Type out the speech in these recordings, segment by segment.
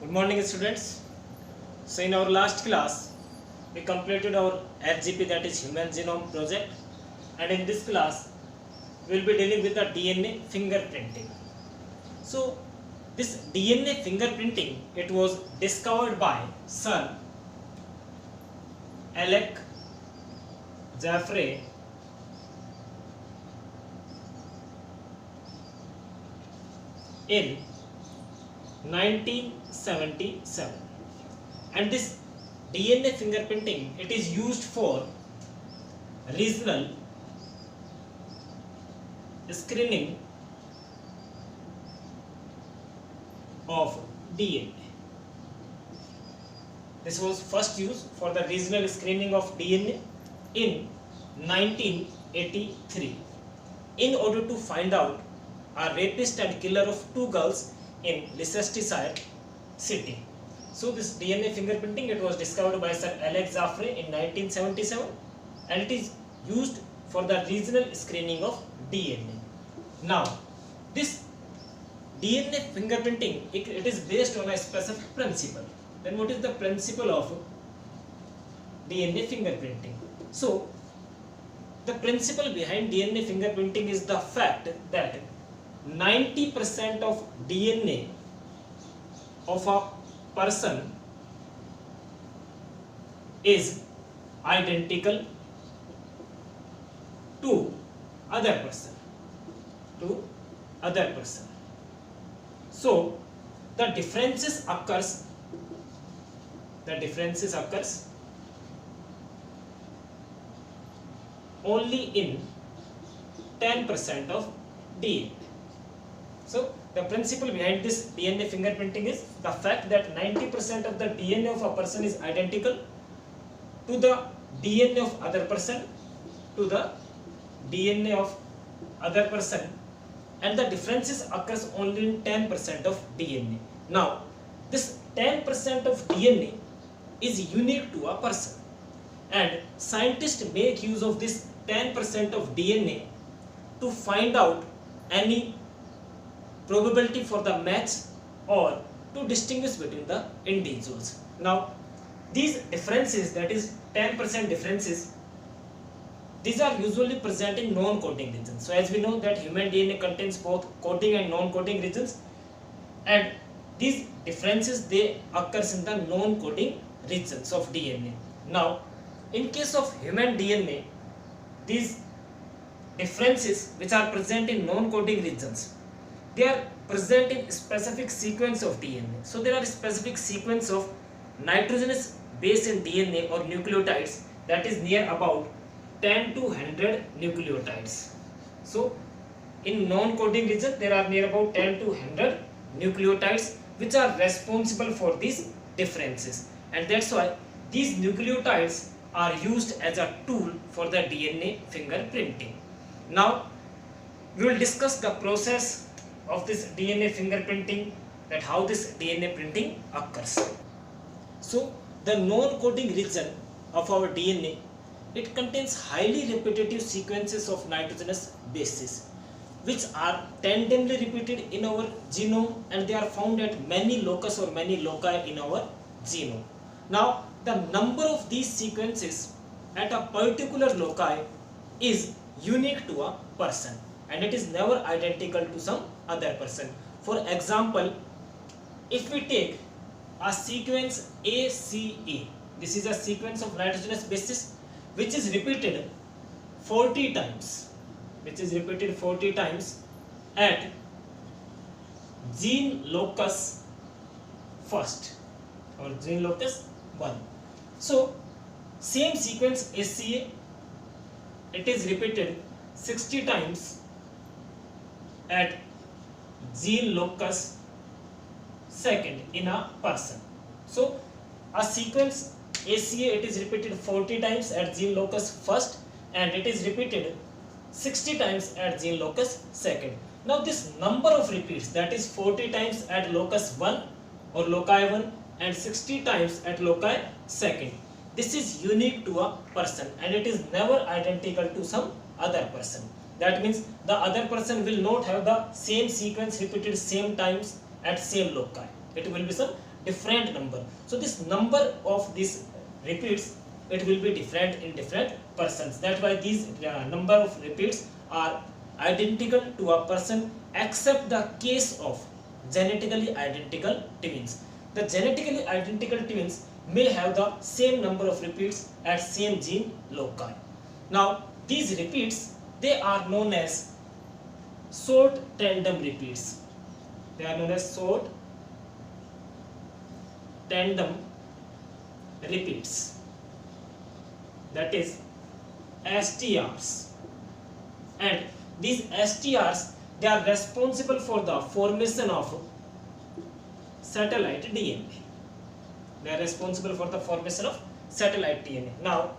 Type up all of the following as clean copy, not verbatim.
Good morning, students. So, in our last class, we completed our HGP, that is Human Genome Project, and in this class, we will be dealing with the DNA fingerprinting. So, this DNA fingerprinting, it was discovered by Sir Alec Jeffrey in 1977, and this DNA fingerprinting, it is used for regional screening of DNA. This was first used for the regional screening of DNA in 1983 in order to find out a rapist and killer of two girls in Leicestershire city. So this DNA fingerprinting, it was discovered by Sir Alex Jeffrey in 1977, and it is used for the regional screening of DNA. Now, this DNA fingerprinting, it is based on a specific principle. Then what is the principle of DNA fingerprinting? So, the principle behind DNA fingerprinting is the fact that 90% of DNA of a person is identical to other person. So the differences occurs only in 10% of DNA. So the principle behind this DNA fingerprinting is the fact that 90% of the DNA of a person is identical to the DNA of other person, and the differences occurs only in 10% of DNA. Now, this 10% of DNA is unique to a person, and scientists make use of this 10% of DNA to find out any probability for the match or to distinguish between the individuals. Now, these differences, that is 10% differences, these are usually present in non-coding regions. So as we know that human DNA contains both coding and non-coding regions, and these differences, they occurs in the non-coding regions of DNA. Now, in case of human DNA, these differences which are present in non-coding regions, they are present in specific sequence of DNA. So there are specific sequence of nitrogenous base in DNA or nucleotides that is near about 10 to 100 nucleotides. So in non-coding region, there are near about 10 to 100 nucleotides which are responsible for these differences, and that's why these nucleotides are used as a tool for the DNA fingerprinting. Now we will discuss the process of this DNA fingerprinting, that how this DNA printing occurs. So the non-coding region of our DNA, it contains highly repetitive sequences of nitrogenous bases which are randomly repeated in our genome, and they are found at many locus or many loci in our genome. Now the number of these sequences at a particular loci is unique to a person, and it is never identical to some other person. For example, if we take a sequence ACA, this is a sequence of nitrogenous bases which is repeated 40 times, at gene locus first or gene locus 1. So same sequence ACA, it is repeated 60 times at gene locus second in a person. So a sequence ACA, it is repeated 40 times at gene locus first, and it is repeated 60 times at gene locus second. Now this number of repeats, that is 40 times at locus 1 or loci 1 and 60 times at loci second, this is unique to a person, and it is never identical to some other person. That means the other person will not have the same sequence repeated same times at same loci. It will be some different number. So this number of these repeats, it will be different in different persons. That's why these number of repeats are identical to a person except the case of genetically identical twins. The genetically identical twins may have the same number of repeats at same gene loci. Now these repeats, they are known as short tandem repeats. They are known as short tandem repeats, that is STRs. And these STRs, they are responsible for the formation of satellite DNA. They are responsible for the formation of satellite DNA. Now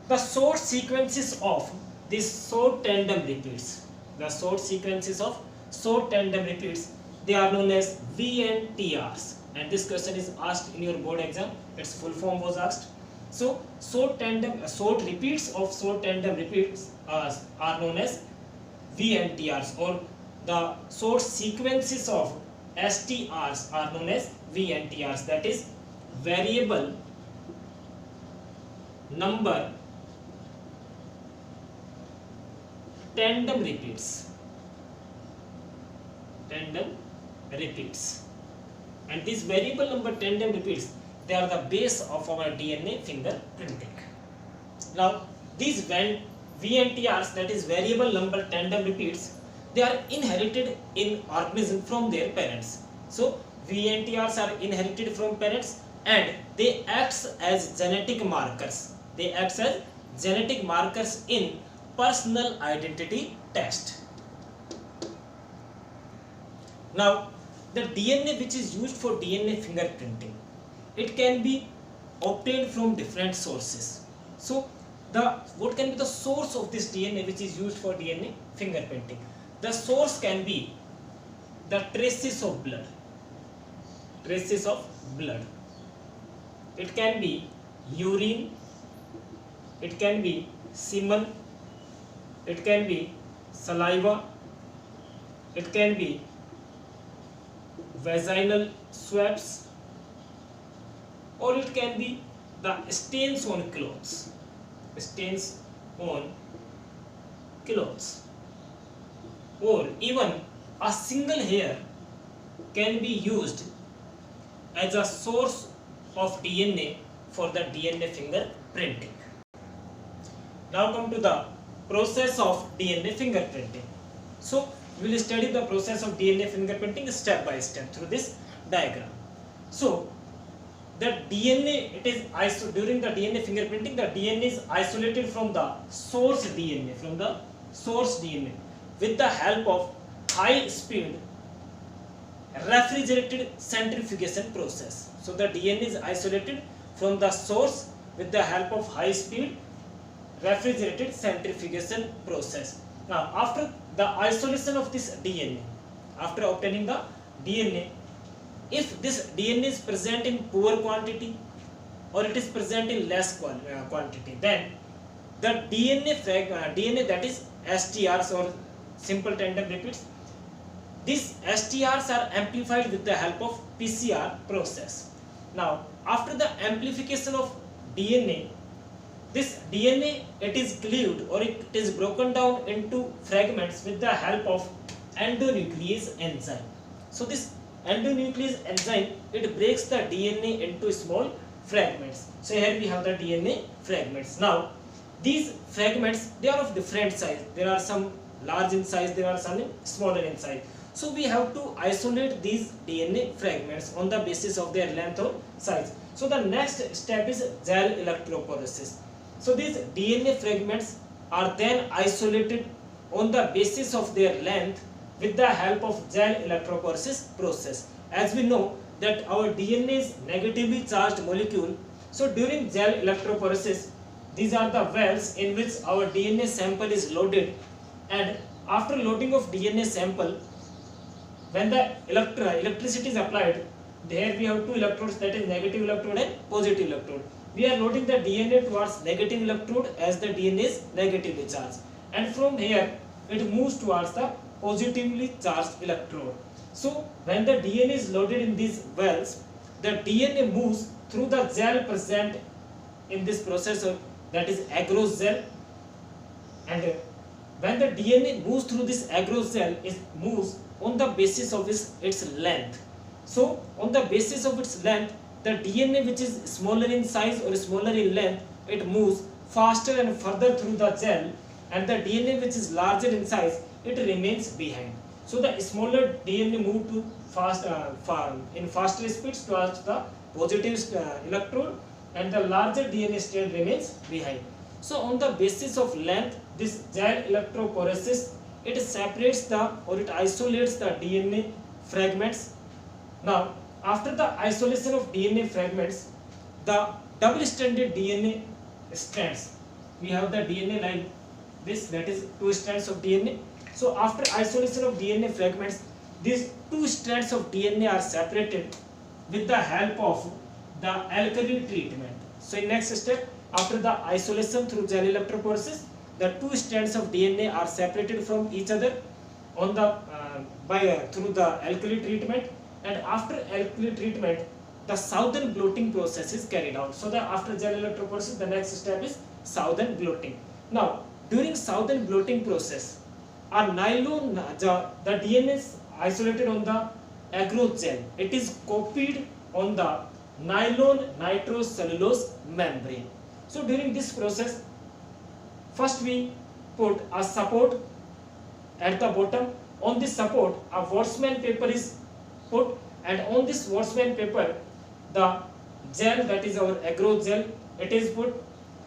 the short sequences of these short tandem repeats, the short sequences of short tandem repeats, they are known as VNTRs. And this question is asked in your board exam. Its full form was asked. So short repeats of short tandem repeats are known as VNTRs, or the short sequences of STRs are known as VNTRs, that is variable number tandem repeats. And these variable number tandem repeats, they are the base of our DNA fingerprinting. Now these VNTRs, that is variable number tandem repeats, they are inherited in organism from their parents. So VNTRs are inherited from parents and they act as genetic markers. They act as genetic markers in personal identity test. Now the DNA which is used for DNA fingerprinting, it can be obtained from different sources. So what can be the source of this DNA which is used for DNA fingerprinting? The source can be the traces of blood. Traces of blood. It can be urine, it can be semen, it can be saliva, it can be vaginal swabs, or it can be the stains on clothes. Stains on clothes, or even a single hair can be used as a source of DNA for the DNA fingerprinting. Now come to the process of DNA fingerprinting. So we will study the process of DNA fingerprinting step by step through this diagram. So the DNA, it is during the DNA fingerprinting, the DNA is isolated from the source DNA, with the help of high speed refrigerated centrifugation process. So the DNA is isolated from the source with the help of high speed refrigerated centrifugation process. Now after the isolation of this DNA, after obtaining the DNA, if this DNA is present in poor quantity or it is present in less quantity, then the DNA that is STRs or simple tandem repeats, these STRs are amplified with the help of PCR process. Now after the amplification of DNA, this DNA, it is cleaved or it is broken down into fragments with the help of endonuclease enzyme. So this endonuclease enzyme, it breaks the DNA into small fragments. So here we have the DNA fragments. Now these fragments, they are of different size. There are some large in size, there are some smaller in size. So we have to isolate these DNA fragments on the basis of their length or size. So the next step is gel electrophoresis. So these DNA fragments are then isolated on the basis of their length with the help of gel electrophoresis process. As we know that our DNA is negatively charged molecule, so during gel electrophoresis, these are the wells in which our DNA sample is loaded, and after loading of DNA sample, when the electricity is applied, there we have two electrodes, that is negative electrode and positive electrode. We are loading the DNA towards negative electrode as the DNA is negatively charged, and from here it moves towards the positively charged electrode. So when the DNA is loaded in these wells, the DNA moves through the gel present in this processor, that is agarose gel, and when the DNA moves through this agarose gel, it moves on the basis of its length. So on the basis of its length, the DNA which is smaller in size or smaller in length, it moves faster and further through the gel, and the DNA which is larger in size, it remains behind. So the smaller DNA move to in faster speeds towards the positive electrode, and the larger DNA strand remains behind. So on the basis of length, this gel electrophoresis, it separates or it isolates the DNA fragments. Now after the isolation of DNA fragments, the double-stranded DNA strands, we have the DNA like this, that is 2 strands of DNA. So after isolation of DNA fragments, these 2 strands of DNA are separated with the help of the alkaline treatment. So in next step, after the isolation through gel electrophoresis, the 2 strands of DNA are separated from each other on the through the alkali treatment, and after alkali treatment, the Southern blotting process is carried out. So that after gel electrophoresis, the next step is Southern blotting. Now during Southern blotting process, a nylon the DNA is isolated on the agarose gel. It is copied on the nylon nitrocellulose membrane. So during this process, first we put a support at the bottom. On this support, a Wurtzmann paper is put, and on this Wurtzmann paper, the gel, that is our agarose gel, it is put,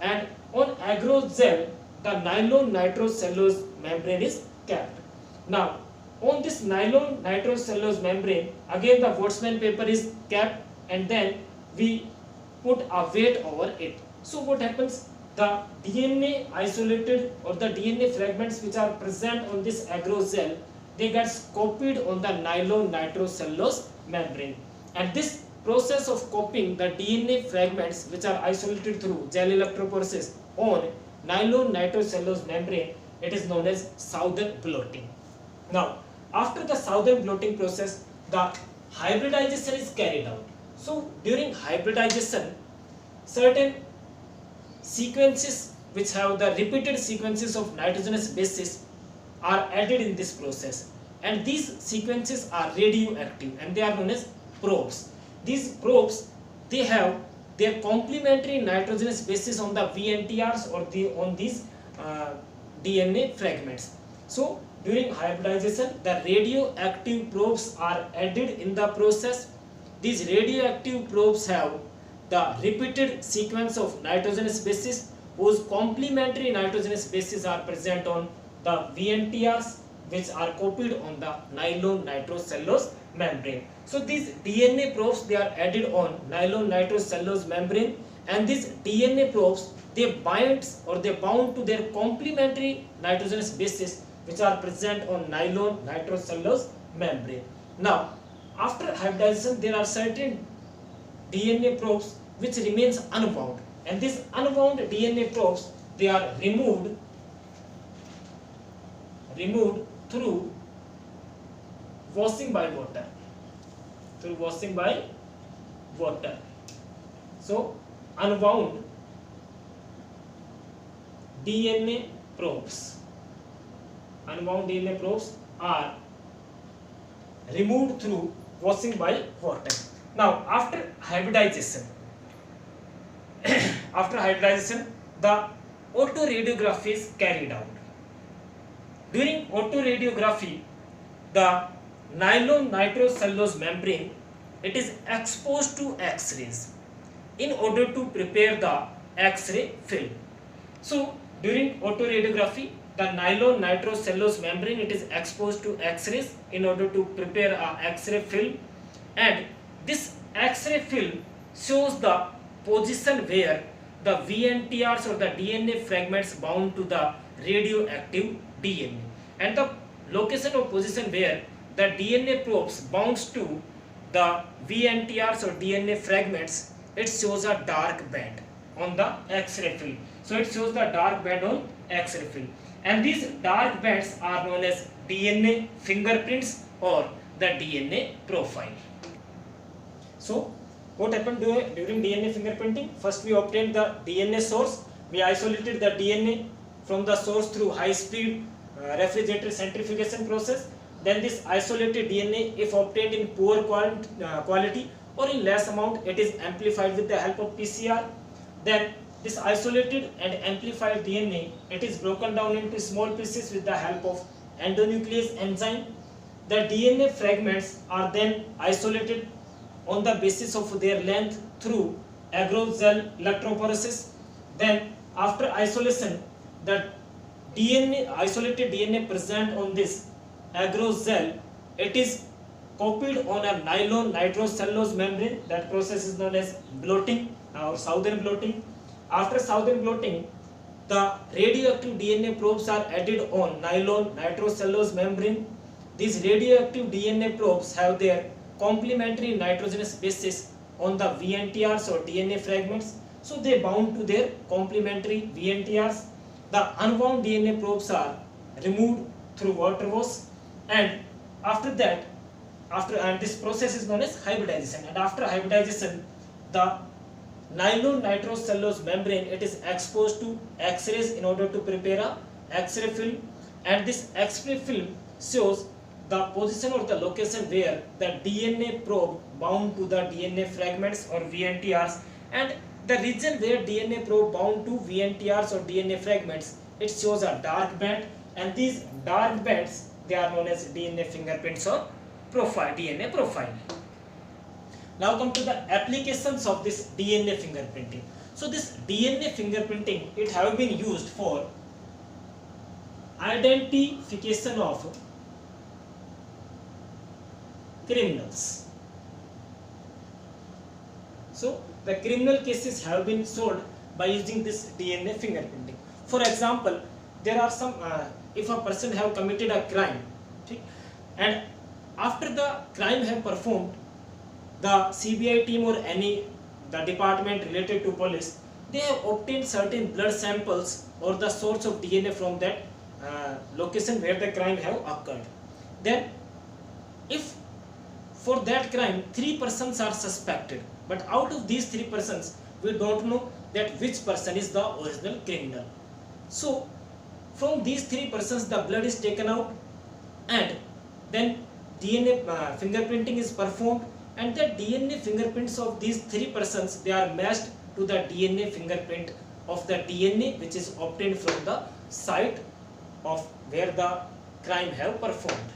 and on agarose gel, the nylon nitrocellulose membrane is kept. Now on this nylon nitrocellulose membrane, again the Wurtzmann paper is kept, and then we put a weight over it. So what happens? The DNA isolated or the DNA fragments which are present on this agarose gel, they get copied on the nylon nitrocellulose membrane, and this process of copying the DNA fragments which are isolated through gel electrophoresis on nylon nitrocellulose membrane, it is known as Southern blotting. Now after the Southern blotting process, the hybridization is carried out. So during hybridization, certain sequences which have the repeated sequences of nitrogenous bases are added in this process, and these sequences are radioactive and they are known as probes. These probes, they have their complementary nitrogenous bases on the VNTRs or on these DNA fragments. So during hybridization, the radioactive probes are added in the process. These radioactive probes have the repeated sequence of nitrogenous bases whose complementary nitrogenous bases are present on the VNTRs, which are copied on the nylon nitrocellulose membrane. So these DNA probes, they are added on nylon nitrocellulose membrane, and these DNA probes, they bound to their complementary nitrogenous bases which are present on nylon nitrocellulose membrane. Now after hybridization, there are certain DNA probes which remains unbound, and these unbound DNA probes, they are removed through washing by water. So unbound DNA probes are removed through washing by water. Now after hybridization, the autoradiography is carried out. During autoradiography, the nylon nitrocellulose membrane, it is exposed to X-rays in order to prepare the X-ray film. So during autoradiography, the nylon nitrocellulose membrane, it is exposed to X-rays in order to prepare a X-ray film, and this X-ray film shows the position where the VNTRs or the DNA fragments bound to the radioactive DNA, and the location of position where the DNA probes bounds to the VNTRs or DNA fragments, it shows a dark band on the X-ray film. So it shows the dark band on X-ray film, and these dark bands are known as DNA fingerprints or the DNA profile. So What happened during DNA fingerprinting? First we obtained the DNA source. We isolated the DNA from the source through high speed refrigerator centrifugation process. Then this isolated DNA, if obtained in poor quality or in less amount, it is amplified with the help of PCR. Then this isolated and amplified DNA, it is broken down into small pieces with the help of endonuclease enzyme. The DNA fragments are then isolated on the basis of their length through aerosol electrophoresis. Then after isolation, the isolated DNA present on this aerosol, it is copied on a nylon nitrocellulose membrane. That process is known as blotting or southern blotting. After southern blotting, the radioactive DNA probes are added on nylon nitrocellulose membrane. These radioactive DNA probes have their complementary nitrogenous bases on the VNTRs or DNA fragments, so they bound to their complementary VNTRs. The unbound DNA probes are removed through water wash, and after that, and this process is known as hybridization. And after hybridization, the nylon nitrocellulose membrane, it is exposed to X-rays in order to prepare a X-ray film, and this X-ray film shows the position or the location where the DNA probe bound to the DNA fragments or VNTRs, and the region where DNA probe bound to VNTRs or DNA fragments, it shows a dark band, and these dark bands, they are known as DNA fingerprints or DNA profile. Now come to the applications of this DNA fingerprinting. So this DNA fingerprinting, it have been used for identification of criminals. So the criminal cases have been solved by using this DNA fingerprinting. For example, there are some if a person have committed a crime, okay, and after the crime have performed, the CBI team or the department related to police, they have obtained certain blood samples or the source of DNA from that location where the crime have occurred. Then if for that crime 3 persons are suspected, but out of these 3 persons we don't know that which person is the original criminal. So from these 3 persons the blood is taken out, and then DNA fingerprinting is performed, and the DNA fingerprints of these 3 persons, they are matched to the DNA fingerprint of the DNA which is obtained from the site of where the crime have performed.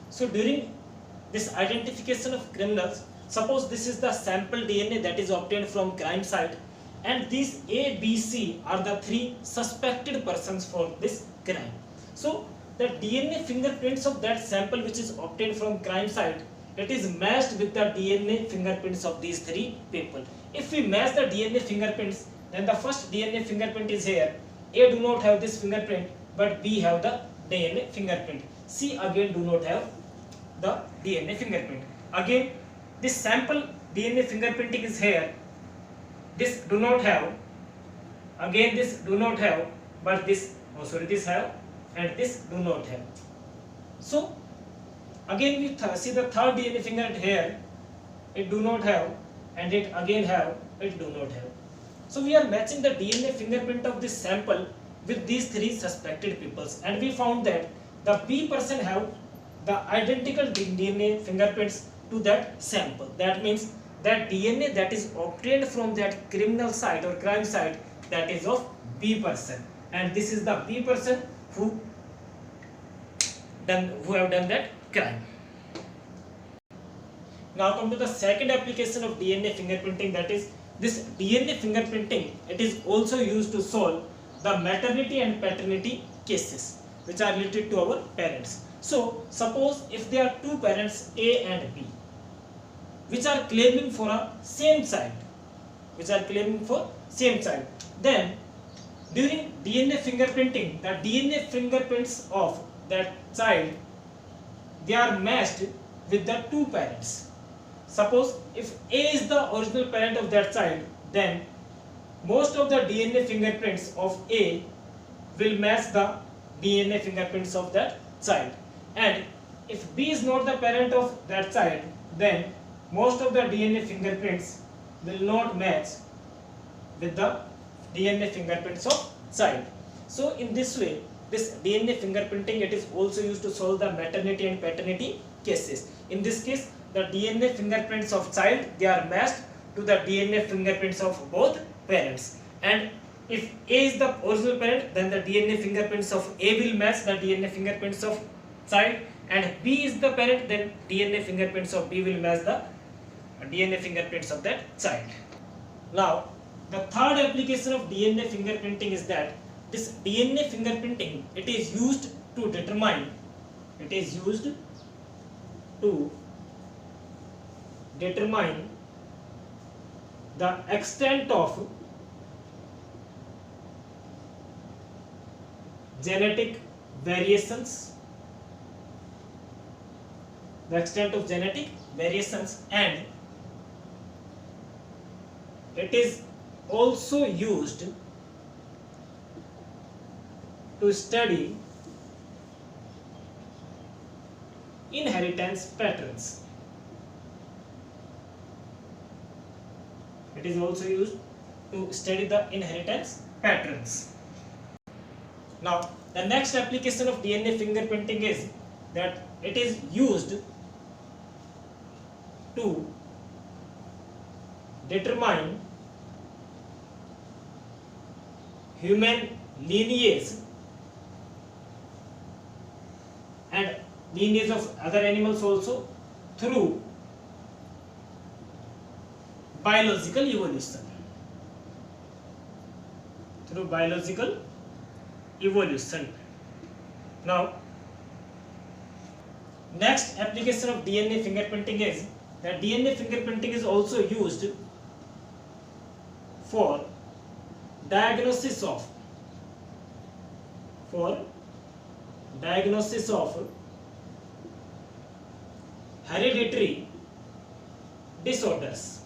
So during this identification of criminals, suppose this is the sample DNA that is obtained from crime site, and these A, B, C are the 3 suspected persons for this crime. So the DNA fingerprints of that sample which is obtained from crime site, it is matched with the DNA fingerprints of these 3 people. If we match the DNA fingerprints, then the first DNA fingerprint is here. A do not have this fingerprint, but B have the DNA fingerprint. C again do not have the DNA fingerprint. Again, this sample DNA fingerprinting is here. This do not have. Again, this do not have, but this this have, and this do not have. So again we see the third DNA fingerprint here. It do not have, and it again have. It do not have. So we are matching the DNA fingerprint of this sample with these 3 suspected peoples, and we found that the B person have the identical DNA fingerprints to that sample. That means that DNA that is obtained from that criminal site or crime site, that is of B person, and this is the B person who have done that crime. Now come to the second application of DNA fingerprinting, that is this DNA fingerprinting. It is also used to solve the maternity and paternity cases which are related to our parents. So suppose if there are 2 parents A and B which are claiming for a same child, then during DNA fingerprinting, the DNA fingerprints of that child, they are matched with the 2 parents. Suppose if A is the original parent of that child, then most of the DNA fingerprints of A will match the DNA fingerprints of that child, and if B is not the parent of that child, then most of the DNA fingerprints will not match with the DNA fingerprints of child. So in this way, this DNA fingerprinting, it is also used to solve the maternity and paternity cases. In this case, the DNA fingerprints of child, they are matched to the DNA fingerprints of both parents. And if A is the original parent, then the DNA fingerprints of A will match the DNA fingerprints of child, and B is the parent, then DNA fingerprints of B will match the DNA fingerprints of that child. Now, the third application of DNA fingerprinting is that this DNA fingerprinting, it is used to determine the extent of genetic variations, and it is also used to study inheritance patterns. It is also used to study the inheritance patterns. Now, the next application of DNA fingerprinting is that it is used to determine human lineage and lineage of other animals also through biological evolution. Now, next application of DNA fingerprinting is that DNA fingerprinting is also used for diagnosis of hereditary disorders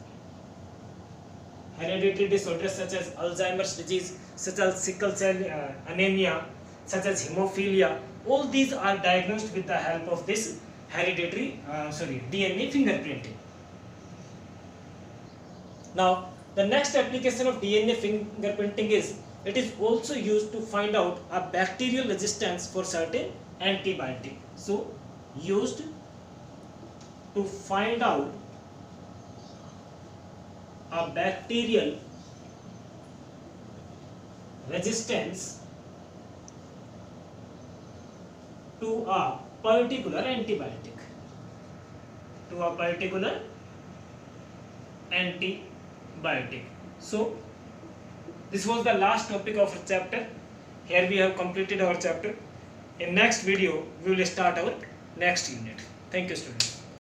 such as Alzheimer's disease, such as sickle cell anemia, such as hemophilia. All these are diagnosed with the help of this DNA fingerprinting. Now, the next application of DNA fingerprinting is it is also used to find out a bacterial resistance for certain antibiotic. So, used to find out a bacterial resistance to a particular antibiotic. So, this was the last topic of our chapter. Here we have completed our chapter. In next video, we will start our next unit. Thank you, students.